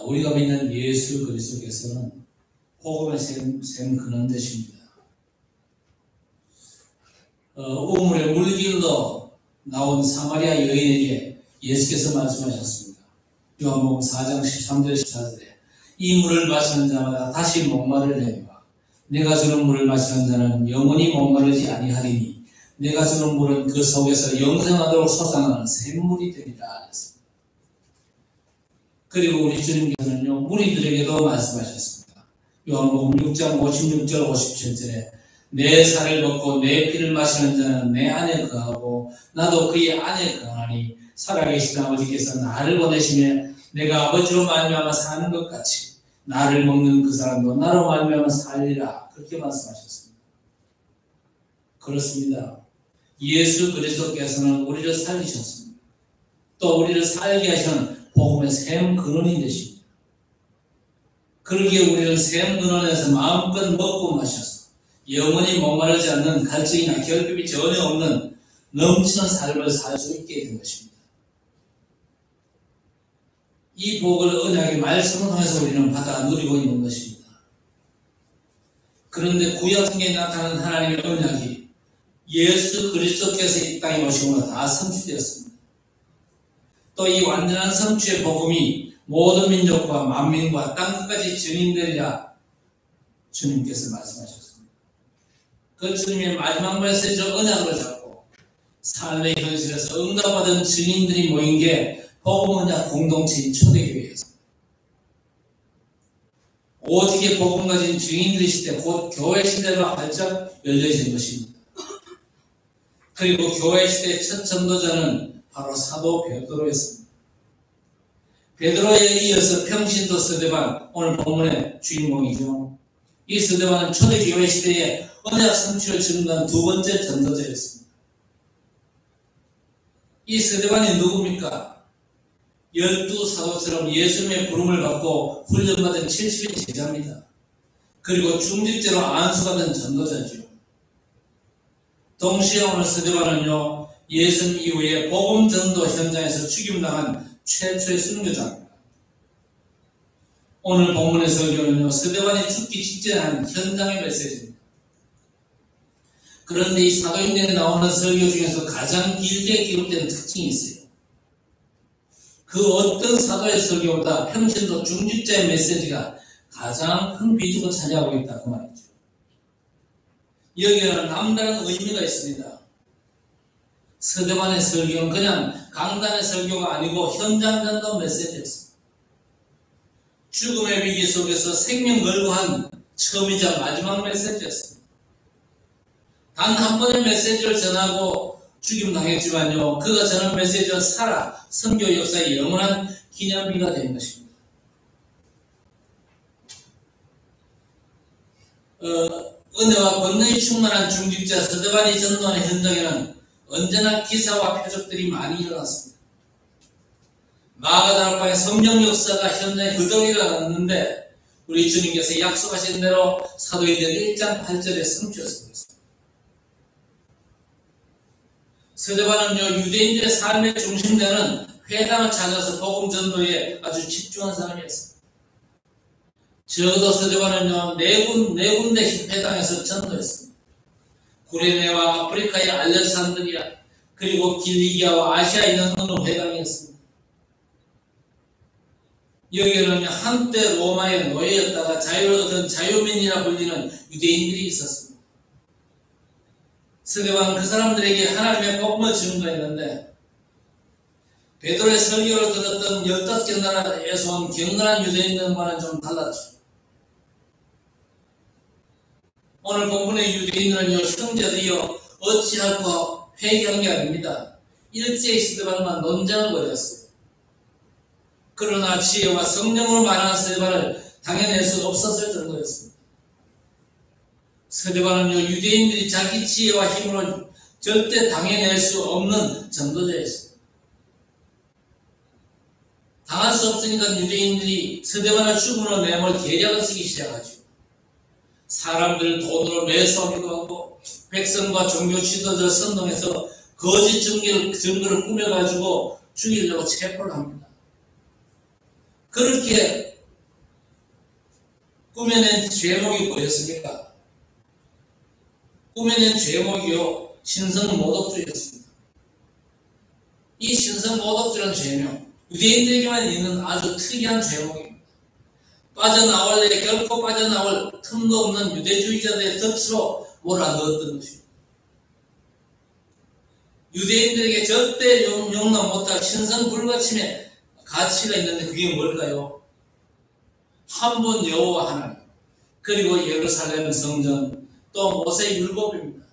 우리가 믿는 예수 그리스도께서는 복음의 샘 그는 되십니다. 우물의 물길로 나온 사마리아 여인에게 예수께서 말씀하셨습니다. 요한복음 4장 13절 14절에 이 물을 마시는 자마다 다시 목마르려니와 내가 주는 물을 마시는 자는 영원히 목마르지 아니하리니 내가 주는 물은 그 속에서 영생하도록 솟아나는 샘물이 되리라 하셨습니다. 그리고 우리 주님께서는요, 무리들에게도 말씀하셨습니다. 요한복음 6장 56절 57절에 내 살을 먹고 내 피를 마시는 자는 내 안에 거하고 나도 그의 안에 거하니 살아계신 아버지께서 나를 보내시며 내가 아버지로 말미암아 사는 것 같이 나를 먹는 그 사람도 나로 말미암아 살리라. 그렇게 말씀하셨습니다. 그렇습니다. 예수 그리스도께서는 우리를 살리셨습니다. 또 우리를 살게 하시는 복음의 샘 근원이 되십니다. 그러기에 우리는 샘 근원에서 마음껏 먹고 마셔서 영원히 목마르지 않는 갈증이나 결핍이 전혀 없는 넘치는 삶을 살 수 있게 된 것입니다. 이 복을 언약의 말씀을 통해서 우리는 받아 누리고 있는 것입니다. 그런데 구약 성경에 나타나는 하나님의 언약이 예수 그리스도께서 이 땅에 오심으로 다 성취되었습니다. 또 이 완전한 성취의 복음이 모든 민족과 만민과 땅끝까지 증인되리라 주님께서 말씀하셨습니다. 그 주님의 마지막 메시지 언약을 잡고 삶의 현실에서 응답받은 증인들이 모인 게 복음 언약 공동체인 초대교회였습니다. 오직의 복음 가진 증인들의 시대, 곧 교회 시대가 활짝 열려진 것입니다. 그리고 교회 시대의 첫 전도자는 바로 사도 베드로였습니다. 베드로에 이어서 평신도 스데반, 오늘 본문의 주인공이죠. 이 스데반은 초대교회 시대에 언약 성취를 증거한 두 번째 전도자였습니다. 이 스데반이 누굽니까? 12사도처럼 예수님의 부름을 받고 훈련받은 70인 제자입니다. 그리고 중직제로 안수받은 전도자죠. 동시에 오늘 스데반은요, 예수님 이후에 복음 전도 현장에서 죽임당한 최초의 순교자입니다. 오늘 본문의 설교는요, 스데반이 죽기 직전에 한 현장의 메시지입니다. 그런데 이 사도행전에 나오는 설교 중에서 가장 길게 기록된 특징이 있어요. 그 어떤 사도의 설교보다 평신도 중직자의 메시지가 가장 큰 비중을 차지하고 있다 그 말이죠. 여기에는 남다른 의미가 있습니다. 스데반의 설교는 그냥 강단의 설교가 아니고 현장 전도 메시지였습니다. 죽음의 위기 속에서 생명 걸고 한 처음이자 마지막 메시지였습니다. 단 한 번의 메시지를 전하고 죽임당했지만요, 그가 전한 메시지는 살아 선교 역사의 영원한 기념비가 된 것입니다. 은혜와 권능이 충만한 중직자 스데반이 전도하는 현장에는 언제나 기사와 표적들이 많이 일어났습니다. 마가다락방의 성령 역사가 현장에 그대로 일어났는데 우리 주님께서 약속하신 대로 사도행전 1장 8절에 성취했습니다. 스데반은요, 유대인들의 삶의 중심되는 회당을 찾아서 복음 전도에 아주 집중한 사람이었습니다. 적어도 스데반은요, 네 군데 회당에서 전도했습니다. 구레네와 아프리카의 알렉산드리아, 그리고 길리기아와 아시아에 있는 어느 회당이었습니다. 여기에는 한때 로마의 노예였다가 자유를 얻은 자유민이라 불리는 유대인들이 있었습니다. 스데반 그 사람들에게 하나님의 복음을 증거했는데 베드로의 설교를 들었던 15개 나라에서 온 경건한 유대인들과는 좀 달랐죠. 오늘 본문의 유대인들은요, 형제들이여 어찌하고 회개한 게 아닙니다. 일제히 스데반과 논쟁을 벌였어요. 그러나 지혜와 성령으로 말하는 스데반을 당해낼 수 없었을 정도였습니다. 스데반은요, 유대인들이 자기 지혜와 힘으로 절대 당해낼 수 없는 전도자였습니다. 당할 수 없으니까 유대인들이 스데반을 죽음으로 내몰 계략을 쓰기 시작하죠. 사람들을 돈으로 매수하기도 하고 백성과 종교 지도자를 선동해서 거짓 증거를 꾸며가지고 죽이려고 체포를 합니다. 그렇게 꾸며낸 제목이 뭐였습니까? 꾸며낸 제목이요, 신성모독주의였습니다. 이 신성모독주라는 제목, 유대인들에게만 있는 아주 특이한 제목입니다. 결코 빠져나올 틈도 없는 유대주의자들의 덫으로 몰아넣었던 것입니다. 유대인들에게 절대 용납 못할 신성불가침의 가치가 있는데 그게 뭘까요? 한 분 여호와 하나님, 그리고 예루살렘 성전, 또 모세 율법입니다.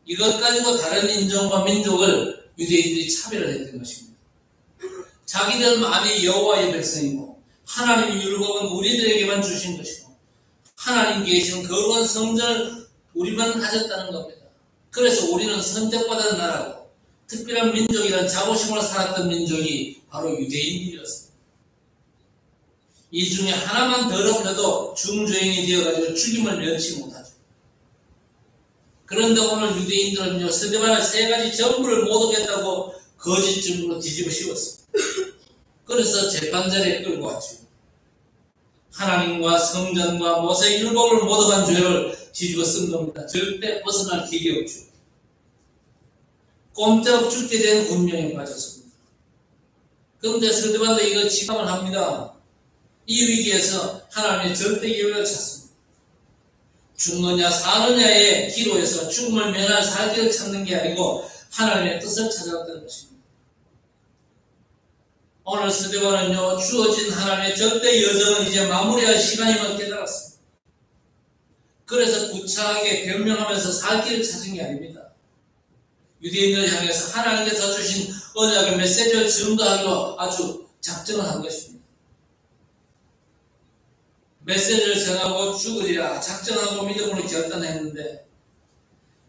이것 가지고 다른 인종과 민족을 유대인들이 차별을 했던 것입니다. 자기들만이 여호와의 백성이고 하나님의 율법은 우리들에게만 주신 것이고 하나님 계신 거룩한 성전을 우리만 가졌다는 겁니다. 그래서 우리는 선택받은 나라고 특별한 민족이란 자부심으로 살았던 민족이 바로 유대인들이었습니다. 이 중에 하나만 더럽혀도 중죄인이 되어가지고 죽임을 면치 못하죠. 그런데 오늘 유대인들은요, 스데반의 세 가지 전부를 모독했다고 거짓 증거로 뒤집어 씌웠습니다. 그래서 재판자리에 끌고 왔죠. 하나님과 성전과 모세 율법을 모독한 죄를 뒤집어 쓴 겁니다. 절대 벗어날 길이 없죠. 꼼짝 죽게 된 운명에 빠졌습니다. 그런데 스데반도 이거 직감을 합니다. 이 위기에서 하나님의 절대 예외를 찾습니다. 죽느냐 사느냐의 기로에서 죽음을 면할 살기를 찾는 게 아니고 하나님의 뜻을 찾아왔다는 것입니다. 오늘 스데반은요, 주어진 하나님의 절대 여정은 이제 마무리할 시간임을 깨달았습니다. 그래서 구차하게 변명하면서 살 길을 찾은 게 아닙니다. 유대인들을 향해서 하나님께서 주신 언약의 메시지를 증거하기로 아주 작정을 한 것입니다. 메시지를 전하고 죽으리라 작정하고 믿음으로 결단했는데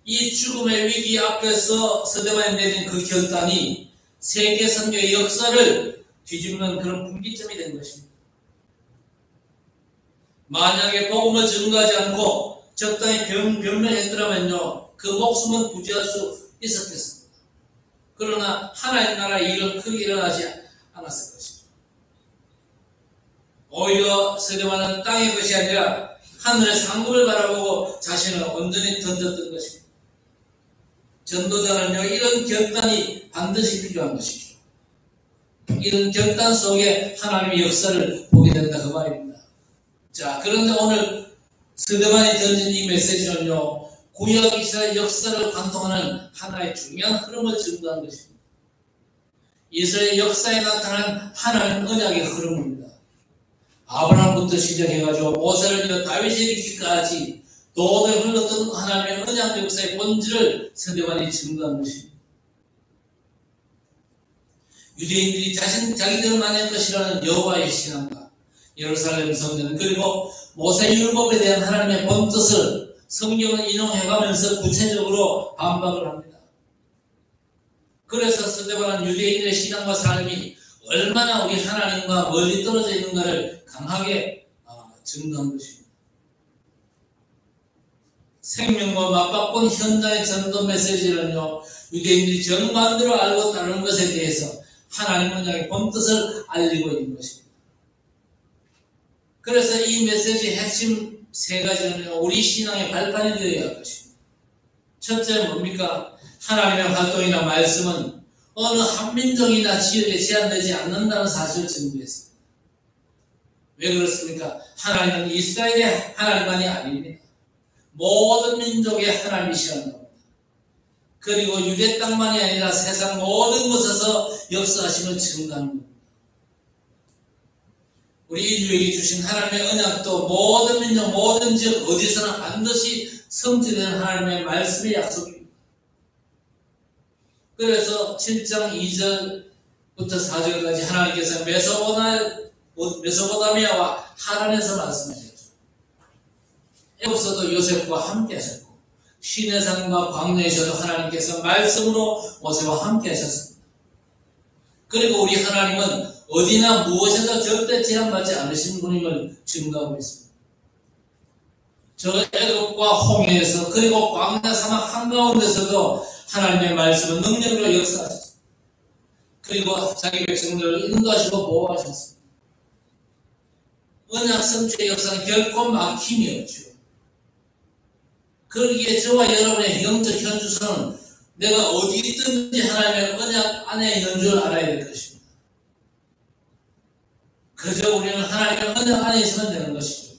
이 죽음의 위기 앞에서 스데반이 내린 그 결단이 세계 선교의 역사를 뒤집는 그런 분기점이 된 것입니다. 만약에 복음을 증거하지 않고 적당히 변명했더라면요, 그 목숨은 부지할 수 있었겠습니다. 그러나 하나님 나라의 일은 크게 일어나지 않았을 것입니다. 오히려 스데반은 땅의 것이 아니라 하늘의 상급을 바라보고 자신을 온전히 던졌던 것입니다. 전도자는요, 이런 결단이 반드시 필요한 것이죠. 이런 결단 속에 하나님의 역사를 보게 된다 그 말입니다. 자, 그런데 오늘 스데반이 던진 이 메시지는요, 구약 이스라엘 역사를 관통하는 하나의 중요한 흐름을 증거한 것입니다. 이스라엘 역사에 나타난 하나님 언약의 흐름입니다. 아브라함부터 시작해가지고 모세를 이어 다윗에 이르기까지 도도에 흘렀던 하나님의 언약 역사의 본질을 스데반이 증거한 것입니다. 유대인들이 자기들만의 것이라는 여호와의 신앙과 예루살렘 성전 그리고 모세 율법에 대한 하나님의 본뜻을 성경을 인용해가면서 구체적으로 반박을 합니다. 그래서 스데반은 유대인의 신앙과 삶이 얼마나 우리 하나님과 멀리 떨어져 있는가를 강하게 증거한 것입니다. 생명과 맞바꾼 현장의 전도 메시지는요, 유대인들이 정반대로 알고 따르는 것에 대해서 하나님 언약의 본뜻을 알리고 있는 것입니다. 그래서 이 메시지의 핵심 세 가지는 우리 신앙의 발판이 되어야 할 것입니다. 첫째는 뭡니까? 하나님의 활동이나 말씀은 어느 한 민족이나 지역에 제한되지 않는다는 사실을 증거했습니다. 왜 그렇습니까? 하나님은 이스라엘의 하나님만이 아닙니다. 모든 민족의 하나님이시라는 겁니다. 그리고 유대 땅만이 아니라 세상 모든 곳에서 역사하심을 증거하는 겁니다. 우리 인류에게 주신 하나님의 언약도 모든 민족, 모든 지역 어디서나 반드시 성취되는 하나님의 말씀의 약속입니다. 그래서 7장 2절부터 4절까지 하나님께서 메소포타미아와 하란에서 말씀하셨죠. 애굽에서도 요셉과 함께 하셨고 시내산과 광야에서도 하나님께서 말씀으로 모세와 함께 하셨습니다. 그리고 우리 하나님은 어디나 무엇에도 절대 제한받지 않으신 분임을 증거하고 있습니다. 저 애굽과 홍해에서 그리고 광야 사막 한가운데서도 하나님의 말씀은 능력으로 역사하셨습니다. 그리고 자기 백성들을 인도하시고 보호하셨습니다. 언약 성취의 역사는 결코 막힘이 없죠. 그러기에 저와 여러분의 영적 현주소는 내가 어디 있든지 하나님의 언약 안에 있는 줄 알아야 될 것입니다. 그저 우리는 하나님의 언약 안에 있으면 되는 것이죠.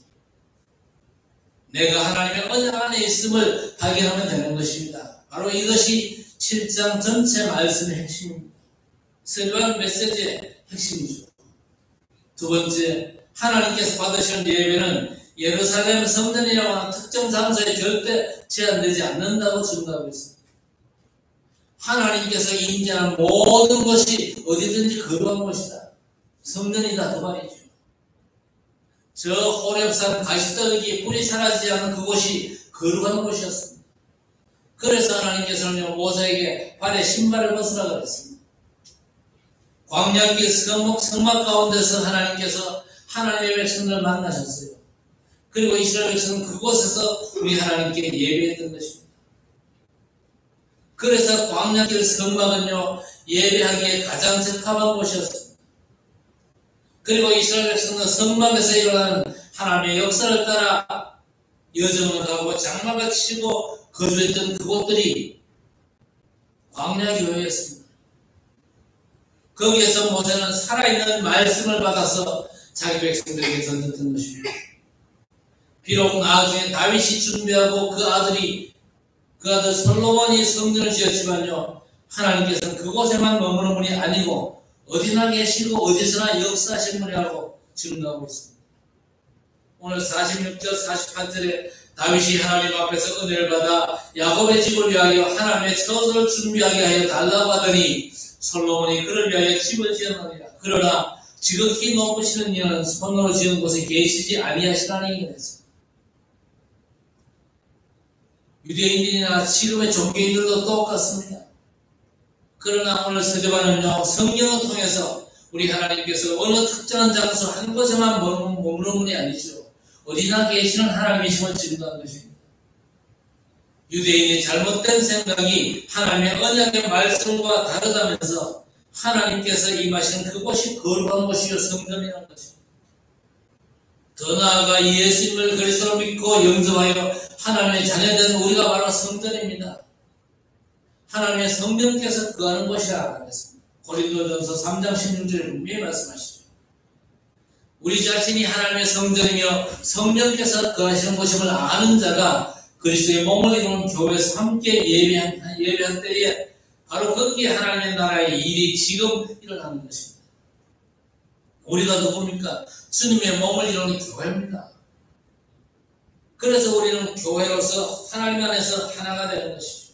내가 하나님의 언약 안에 있음을 발견하면 되는 것입니다. 바로 이것이 7장 전체 말씀의 핵심입니다. 설교한 메시지의 핵심이죠. 두 번째, 하나님께서 받으시는 예배는 예루살렘 성전이라고 하는 특정 장소에 절대 제한되지 않는다고 증거하고 있습니다. 하나님께서 인정하는 모든 것이 어디든지 거룩한 것이다. 성전이다 그 말이죠. 저 호렙산 가시떨기 뿌리 사라지지 않는 그곳이 거룩한 곳이었습니다. 그래서 하나님께서는 모세에게 발에 신발을 벗으라 그랬습니다. 광야길 성막 가운데서 하나님께서 하나님의 백성들을 만나셨어요. 그리고 이스라엘 백성은 그곳에서 우리 하나님께 예배했던 것입니다. 그래서 광야길 성막은요, 예배하기에 가장 적합한 곳이었습니다. 그리고 이스라엘 백성은 성막에서 일어나는 하나님의 역사를 따라 여정을 가고 장막을 치고 거주했던 그곳들이 광야교회였습니다. 거기에서 모세는 살아있는 말씀을 받아서 자기 백성들에게 던졌던 것입니다. 비록 나중에 다윗이 준비하고 그 아들 솔로몬이 성전을 지었지만요, 하나님께서는 그곳에만 머무는 분이 아니고 어디나 계시고 어디서나 역사하신 분이라고 증거하고 있습니다. 오늘 46절 48절에 다윗이 하나님 앞에서 은혜를 받아 야곱의 집을 위하여 하나님의 처소를 준비하게 하여 달라고 하더니 솔로몬이 그를 위하여 집을 지었느니라. 그러나 지극히 높으시는 이는 손으로 지은 곳에 계시지 아니하시라니 그랬습니다. 유대인들이나 지금의 종교인들도 똑같습니다. 그러나 오늘 서대반은요, 성경을 통해서 우리 하나님께서 어느 특정한 장소 한 곳에만 머무는 분이 아니죠. 어디나 계시는 하나님이심을 증거한 것입니다. 유대인의 잘못된 생각이 하나님의 언약의 말씀과 다르다면서 하나님께서 임하시는 그곳이 거룩한 곳이요 성전이라는 것입니다. 더 나아가 예수님을 그리스도로 믿고 영접하여 하나님의 자녀된 우리가 바로 성전입니다. 하나님의 성령께서 거하는 곳이라 하겠습니다. 고린도전서 3장 16절에 분명히 말씀하시죠. 우리 자신이 하나님의 성전이며 성령께서 거하시는 곳임을 아는 자가 그리스도의 몸을 이루는 교회에서 함께 예배한 때에 바로 거기에 하나님의 나라의 일이 지금 일어나는 것입니다. 우리가 누굽니까? 주님의 몸을 이루는 교회입니다. 그래서 우리는 교회로서 하나님 안에서 하나가 되는 것이죠.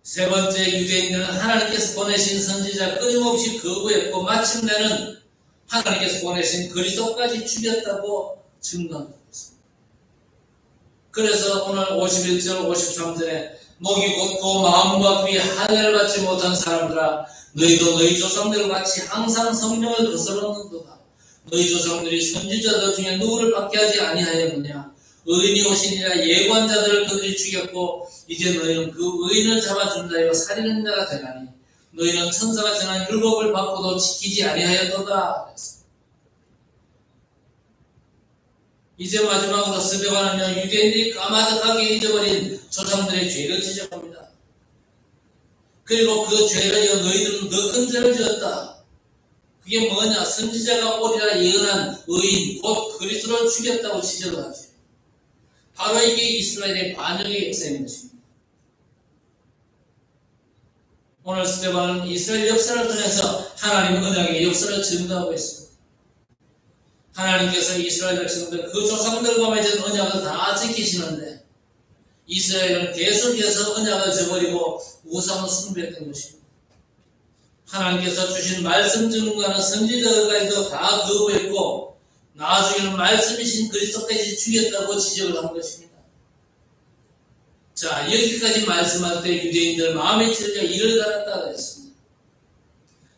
세 번째, 유대인들은 하나님께서 보내신 선지자 끊임없이 거부했고 마침내는 하나님께서 보내신 그리스도까지 죽였다고 증거합니다. 그래서 오늘 51절 53절에 목이 곧고 마음과 귀에 할례를 받지 못한 사람들아, 너희도 너희 조상들과 같이 항상 성령을 거스르는도다. 너희 조상들이 선지자들 중에 누구를 받게 하지 아니하였느냐? 의인이 오시니라. 예관자들을 그들이 죽였고 이제 너희는 그 의인을 잡아준 자여 살인한 자가 되나니 너희는 천사가 전한 율법을 받고도 지키지 아니하였도다. 이제 마지막으로 스데반은요, 유대인들이 까마득하게 잊어버린 조상들의 죄를 지적합니다. 그리고 그 죄를 너희들은 더 큰 죄를 지었다. 그게 뭐냐? 선지자가 오리라 예언한 의인 곧 그리스도를 죽였다고 지적을 하죠. 바로 이게 이스라엘의 반역의 역사인 것입니다. 오늘 스데반은 이스라엘 역사를 통해서 하나님 언약의 역사를 증거하고 있습니다. 하나님께서 이스라엘 백성들 그 조상들과 맺은 언약을 다 지키시는데 이스라엘은 계속해서 언약을 저버리고 우상을 숭배했던 것입니다. 하나님께서 주신 말씀 증거하는 선지자들까지도 다 거부했고 나중에는 말씀이신 그리스도까지 죽였다고 지적을 한 것입니다. 자, 여기까지 말씀할 때 유대인들 마음에 찔려 이를 갈았다고 했습니다.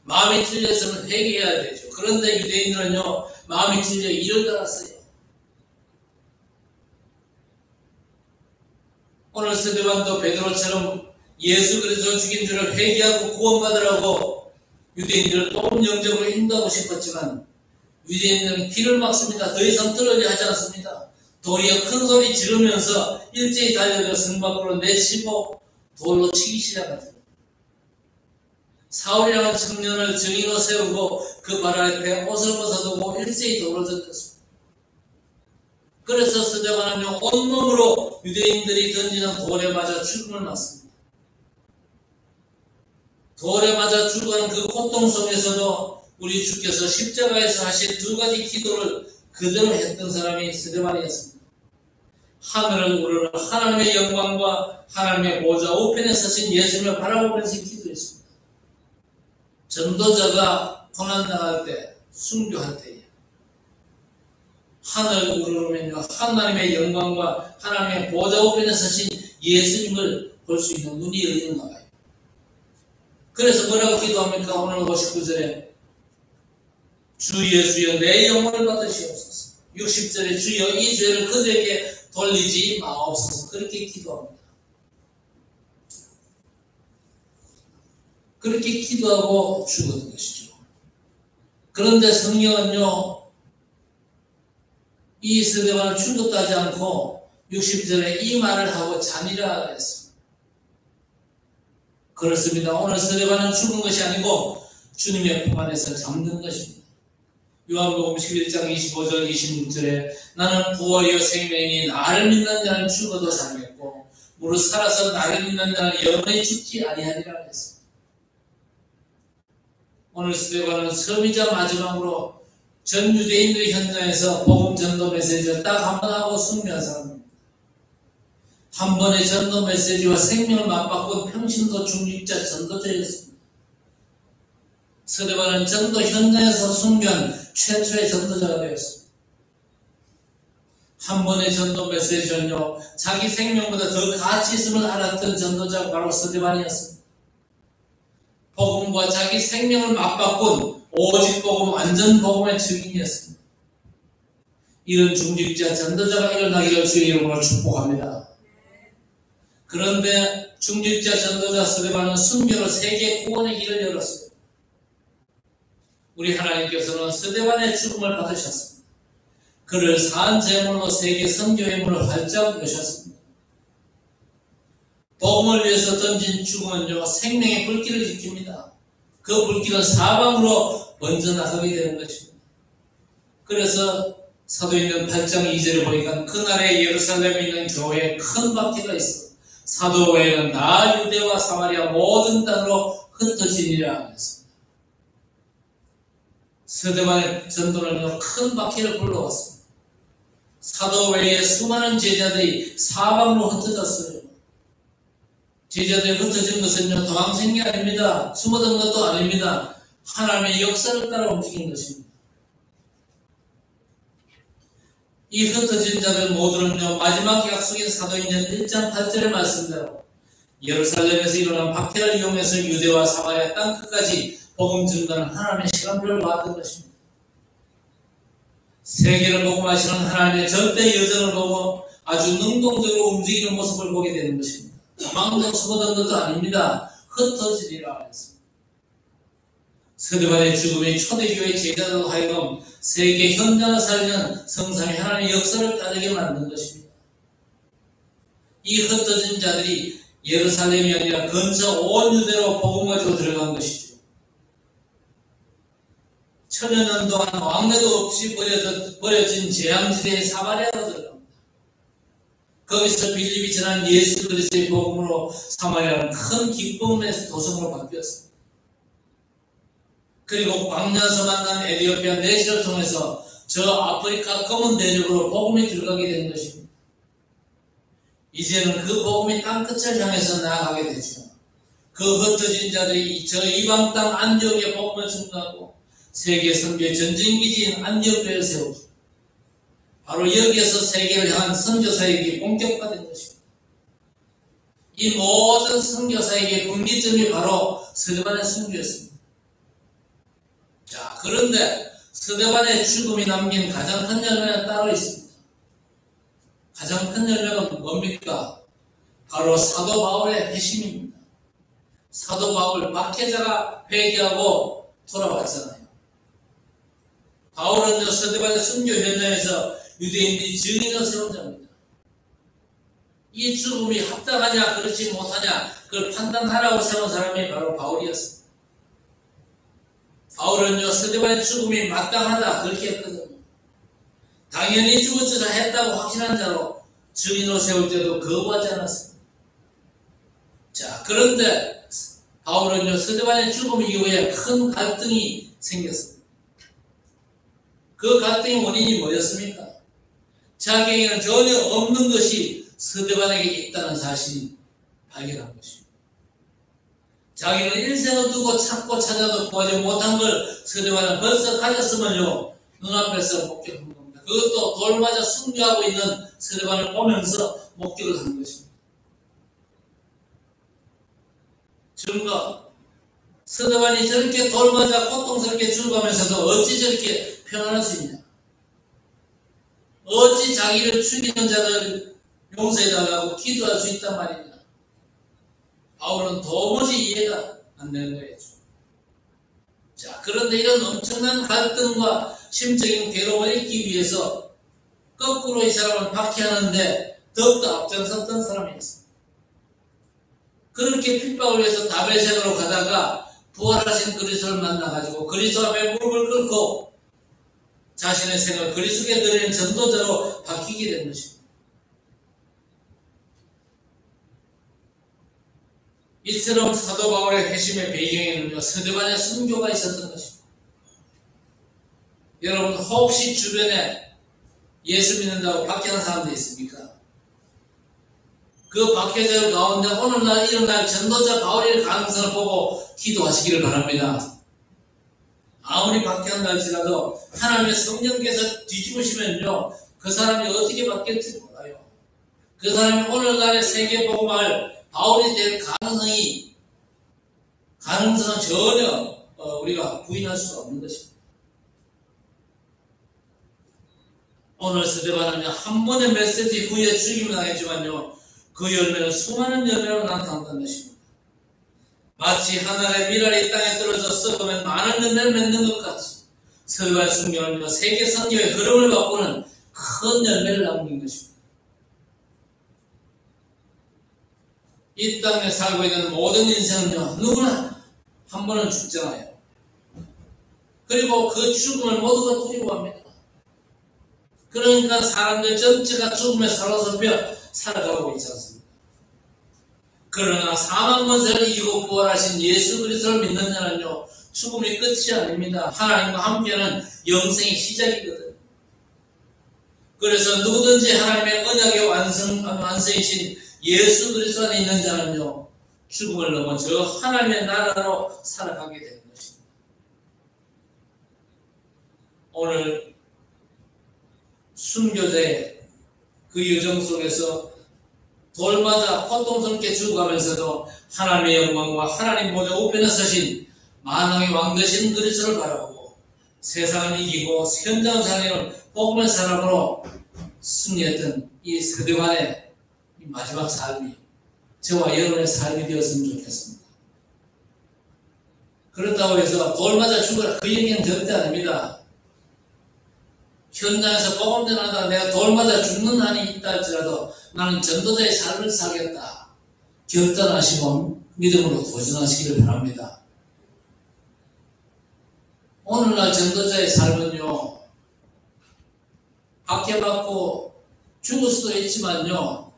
마음에 찔려서는 회개해야 되죠. 그런데 유대인들은요, 마음에 찔려 이를 갈았어요. 오늘 스데반도 베드로처럼 예수 그리스도를 죽인 줄을 회개하고 구원받으라고 유대인들을 또 영적으로 인도하고 싶었지만 유대인들은 귀를 막습니다. 더 이상 들으려 하지 않습니다. 도리어 큰 소리 지르면서 일제히 달려들어 성 밖으로 내치고 돌로 치기 시작하죠. 사울이라는 청년을 증인으로 세우고 그 발 앞에 옷을 벗어두고 일제히 돌을 던졌습니다. 그래서 스데반은 온몸으로 유대인들이 던지는 돌에 맞아 죽음을 맞습니다. 돌에 맞아 죽어가는 그 고통 속에서도 우리 주께서 십자가에서 하신 두 가지 기도를 그대로 했던 사람이 스데반이었습니다. 하늘을 우러러 하나님의 영광과 하나님의 보좌 우편에 서신 예수님을 바라보면서 기도했습니다. 전도자가 고난당할 때, 순교할 때에 하늘을 우러르면요 하나님의 영광과 하나님의 보좌 우편에 서신 예수님을 볼 수 있는 눈이 열리는 거예요. 그래서 뭐라고 기도합니까? 오늘 59절에 주 예수여 내 영혼을 받으시옵소서. 60절에 주여 이 죄를 그들에게 돌리지 마옵소서. 그렇게 기도합니다. 그렇게 기도하고 죽었던 것이죠. 그런데 성경은요 이 스데반을 죽었다 하지 않고 60절에 이 말을 하고 자니라 했습니다. 그렇습니다. 오늘 스데반은 죽은 것이 아니고 주님의 품 안에서 잠든 것입니다. 요한복음 11장 25절 26절에 나는 부활이요 생명이니 나를 믿는 자는 죽어도 살겠고 무릇 살아서 나를 믿는 자는 영원히 죽지 아니하리라 했습니다. 오늘 스데반은 처음이자 마지막으로 전 유대인들 현장에서 복음 전도 메시지를 딱 한 번 하고 승리한 사람입니다. 한 번의 전도 메시지와 생명을 맞바꾼 평신도 중직자 전도자였습니다. 스데반은 전도 현장에서 순교한 최초의 전도자가 되었습니다. 한 번의 전도 메시지는요 자기 생명보다 더 가치 있음을 알았던 전도자가 바로 스데반이었습니다. 복음과 자기 생명을 맞바꾼 오직 복음 완전 복음의 증인이었습니다. 이런 중직자 전도자가 일어나기를 주의 이름으로 축복합니다. 그런데 중직자 전도자 스데반은 순교로 세계 구원의 길을 열었습니다. 우리 하나님께서는 스데반의 죽음을 받으셨습니다. 그를 산 제물로 세계 선교의 문을 활짝 여셨습니다. 복음을 위해서 던진 죽음은요 생명의 불길을 지킵니다. 그 불길은 사방으로 먼저 나가게 되는 것입니다. 그래서 사도행전 8장 2절에 보니까 그날에 예루살렘에 있는 교회에 큰 박해가 있어 사도 외에는 다 유대와 사마리아 모든 땅으로 흩어지니라 했습니다. 스데반의 전도는요 큰 박해를 불러왔습니다. 사도 외에 수많은 제자들이 사방으로 흩어졌어요. 제자들이 흩어진 것은요 도망친 게 아닙니다. 숨어든 것도 아닙니다. 하나님의 역사를 따라 움직인 것입니다. 이 흩어진 자들 모두는요 마지막 약속인 사도행전 1장 8절의 말씀대로 예루살렘에서 일어난 박해를 이용해서 유대와 사마리아 땅 끝까지 복음 전가는 하나님의 시간표를 봤던 것입니다. 세계를 복음하시는 하나님의 절대 여정을 보고 아주 능동적으로 움직이는 모습을 보게 되는 것입니다. 도망도 숨어든 것도 아닙니다. 흩어지리라 했습니다. 스데반의 죽음이 초대교회 제자들로 하여금 세계 현장을 살리는 성삼위 하나님의 역사를 따르게 만든 것입니다. 이 흩어진 자들이 예루살렘이 아니라 근처 온 유대로 복음 가지고 들어간 것이죠. 천여년 동안 왕래도 없이 버려진 재앙지대의 사마리아로 들어갑니다. 거기서 빌립이 전한 예수 그리스도의 복음으로 사마리아는 큰 기쁨의 도성으로 바뀌었습니다. 그리고 광야에서 만난 에티오피아 내시를 통해서 저 아프리카 검은 대륙으로 복음이 들어가게 된 것입니다. 이제는 그 복음이 땅끝을 향해서 나아가게 되죠. 그 흩어진 자들이 저 이방 땅 안디옥에 복음을 전하고 세계 선교의 전쟁기지인 안디옥교회를 세우죠. 바로 여기에서 세계를 향한 선교사역이 본격화된 것입니다. 이 모든 선교사역의 분기점이 바로 스데반의 순교였습니다. 자, 그런데 스데반의 죽음이 남긴 가장 큰 열매는 따로 있습니다. 가장 큰 열매는 뭡니까? 바로 사도 바울의 회심입니다. 사도 바울 박해자가 회개하고 돌아왔잖아요. 바울은요, 스데반의 순교 현장에서 유대인들이 증인을 세운 자입니다. 이 죽음이 합당하냐, 그렇지 못하냐, 그걸 판단하라고 세운 사람이 바로 바울이었습니다. 바울은요, 스데반의 죽음이 마땅하다, 그렇게 했거든요. 당연히 죽어져야 했다고 확신한 자로 증인으로 세울 때도 거부하지 않았습니다. 자, 그런데 바울은요, 스데반의 죽음 이후에 큰 갈등이 생겼습니다. 그 갈등의 원인이 뭐였습니까? 자기에게는 전혀 없는 것이 스데반에게 있다는 사실이 발견한 것입니다. 자기는 일생을 두고 찾고 찾아도 구하지 못한 걸 스데반은 벌써 가졌으면요, 눈앞에서 목격한 겁니다. 그것도 돌 맞아 순교하고 있는 스데반을 보면서 목격을 한 것입니다. 증거, 스데반이 저렇게 돌 맞아 고통스럽게 죽어가면서도 어찌 저렇게 평안할 수 있냐? 어찌 자기를 죽이는 자를 용서해달라고 기도할 수 있단 말이냐? 바울은 도무지 이해가 안 되는 거예요. 자, 그런데 이런 엄청난 갈등과 심적인 괴로움을 잊기 위해서 거꾸로 이 사람을 박해하는데 더욱더 앞장섰던 사람이었습니다. 그렇게 핍박을 위해서 다메섹으로 가다가 부활하신 그리스도를 만나가지고 그리스도 앞에 무릎을 꿇고 자신의 생을 그리스도께 드리는 전도자로 바뀌게 된 것입니다. 이처럼 사도 바울의 회심의 배경에는요, 스데반의 순교가 있었던 것입니다. 여러분, 혹시 주변에 예수 믿는다고 박해하는 사람도 있습니까? 그 박해자 가운데 오늘날 일어날 전도자 바울의 가능성을 보고 기도하시기를 바랍니다. 아무리 박해한다 할지라도 하나님의 성령께서 뒤집으시면요, 그 사람이 어떻게 바뀔지 몰라요. 그 사람이 오늘날의 세계복음을 바울이 될 가능성은 전혀 우리가 부인할 수가 없는 것입니다. 오늘 스데반은요, 한 번의 메시지 후에 죽임을 당했지만요, 그 열매는 수많은 열매로 나타난다는 것입니다. 마치 하늘의 밀알이 땅에 떨어져 썩으면 많은 열매를 맺는 것 같이 스데반의 순교는요, 세계 선교의 흐름을 바꾸는 큰 열매를 남긴 것입니다. 이 땅에 살고 있는 모든 인생은요, 누구나 한 번은 죽잖아요. 그리고 그 죽음을 모두가 두려워합니다. 그러니까 사람들 전체가 죽음에 사로잡혀 살아가고 있지 않습니까? 그러나 사망 권세를 이기고 부활하신 예수 그리스도를 믿는 자는요, 죽음이 끝이 아닙니다. 하나님과 함께하는 영생의 시작이거든요. 그래서 누구든지 하나님의 언약의 완성이신 예수 그리스도 안에 있는 자는요, 죽음을 넘어 저 하나님의 나라로 살아가게 되는 것입니다. 오늘 순교자의 그 여정 속에서 돌마다 고통스럽게 죽어가면서도 하나님의 영광과 하나님 모두 우편에 서신 만왕의 왕 되신 그리스도를 바라보고 세상을 이기고 현장 살리는 복음의 사람으로 승리했던 이 스데반의 마지막 삶이 저와 여러분의 삶이 되었으면 좋겠습니다. 그렇다고 해서 돌 맞아 죽어라, 그 얘기는 절대 아닙니다. 현장에서 복음 전하다가 내가 돌 맞아 죽는 한이 있다 할지라도 나는 전도자의 삶을 살겠다, 결단하시고 믿음으로 도전하시기를 바랍니다. 오늘날 전도자의 삶은요, 박해받고 죽을 수도 있지만요,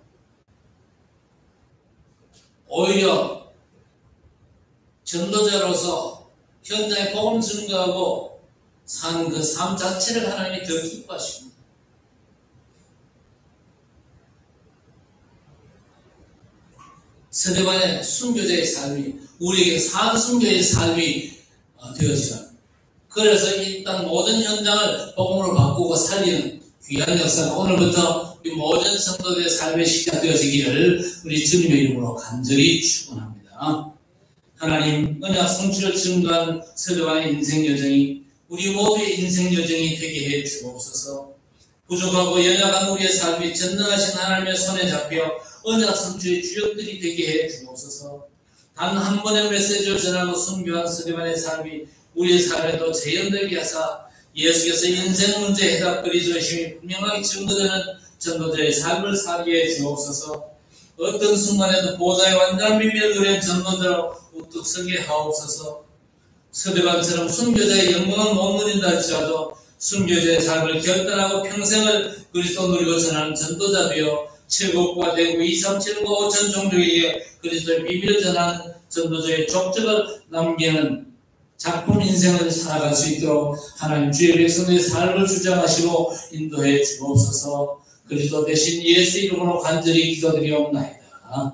오히려 전도자로서 현장에 복음 증거하고 사는 그 삶 자체를 하나님이 더 기뻐하십니다. 스데반의 순교자의 삶이 우리에게 산순교의 삶이 되어지는, 그래서 이 땅 모든 현장을 복음으로 바꾸고 살리는 귀한 역사가 오늘부터 우리 모든 성도들의 삶에 시작되어지기를 우리 주님의 이름으로 간절히 축원합니다. 하나님, 언약 성취를 증거한 스데반의 인생 여정이 우리 모두의 인생 여정이 되게 해 주옵소서. 부족하고 연약한 우리의 삶이 전능하신 하나님의 손에 잡혀 언약 성취의 주역들이 되게 해 주옵소서. 단 한 번의 메시지를 전하고 순교한 스데반의 삶이 우리의 삶에도 재현되게 하사 예수께서 인생 문제 해답 그리스도심이 분명하게 증거되는 전도자의 삶을 살게 해 주옵소서. 어떤 순간에도 보좌의 완전한 비밀을 누린 전도자로 우뚝 서게 하옵소서. 서대반처럼 순교자의 영광은 못 누린다 할지라도 순교자의 삶을 결단하고 평생을 그리스도 누리고 전하는 전도자 되어 최고국가 대구 237과 5천 종족에게 그리스도의 비밀을 전하는 전도자의 족적을 남기는 작품 인생을 살아갈 수 있도록 하나님 주의 백성의 삶을 주장하시고 인도해 주옵소서. 그리스도 대신 예수 이름으로 간절히 기도드리옵나이다.